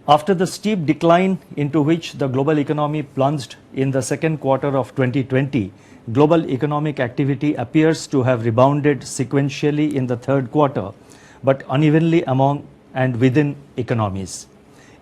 After the steep decline into which the global economy plunged in the second quarter of 2020, global economic activity appears to have rebounded sequentially in the third quarter, but unevenly among and within economies.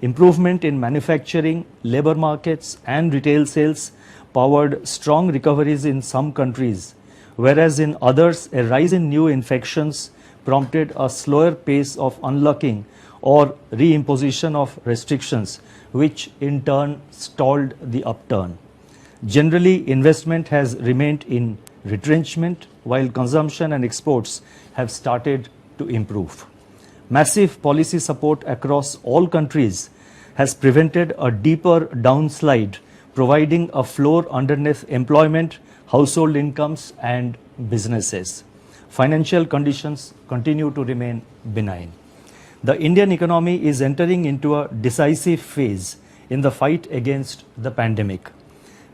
Improvement in manufacturing, labor markets and retail sales powered strong recoveries in some countries, whereas in others a rise in new infections prompted a slower pace of unlocking or reimposition of restrictions, which in turn stalled the upturn. Generally, investment has remained in retrenchment, while consumption and exports have started to improve. Massive policy support across all countries has prevented a deeper downslide, providing a floor underneath employment, household incomes and businesses. Financial conditions continue to remain benign. The Indian economy is entering into a decisive phase in the fight against the pandemic.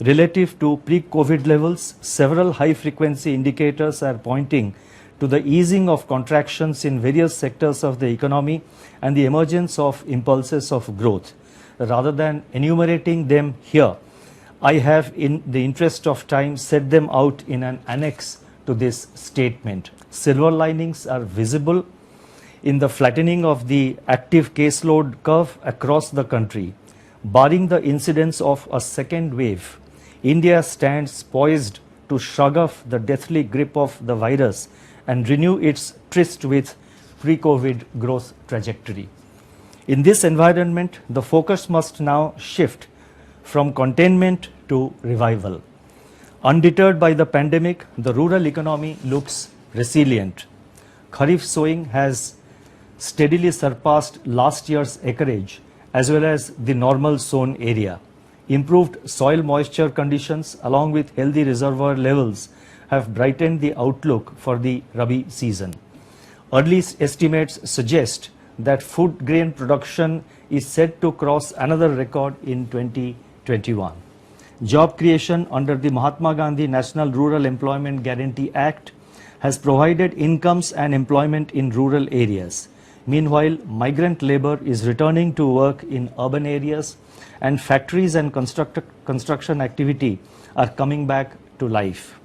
Relative to pre-COVID levels, several high-frequency indicators are pointing to the easing of contractions in various sectors of the economy and the emergence of impulses of growth. Rather than enumerating them here, I have, in the interest of time, set them out in an annex to this statement. Silver linings are visible in the flattening of the active caseload curve across the country. Barring the incidence of a second wave, India stands poised to shrug off the deathly grip of the virus and renew its tryst with pre-COVID growth trajectory. In this environment, the focus must now shift from containment to revival. Undeterred by the pandemic, the rural economy looks resilient. Kharif sowing has steadily surpassed last year's acreage as well as the normal sown area. Improved soil moisture conditions along with healthy reservoir levels have brightened the outlook for the Rabi season. Early estimates suggest that food grain production is set to cross another record in 2021. Job creation under the Mahatma Gandhi National Rural Employment Guarantee Act has provided incomes and employment in rural areas. Meanwhile, migrant labor is returning to work in urban areas and factories and construction activity are coming back to life.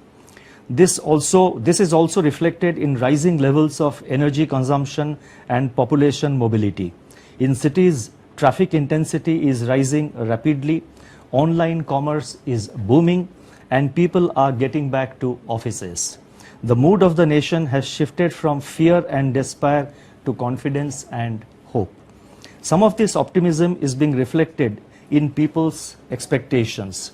This is also reflected in rising levels of energy consumption and population mobility. In cities, traffic intensity is rising rapidly, online commerce is booming, and people are getting back to offices. The mood of the nation has shifted from fear and despair to confidence and hope. Some of this optimism is being reflected in people's expectations.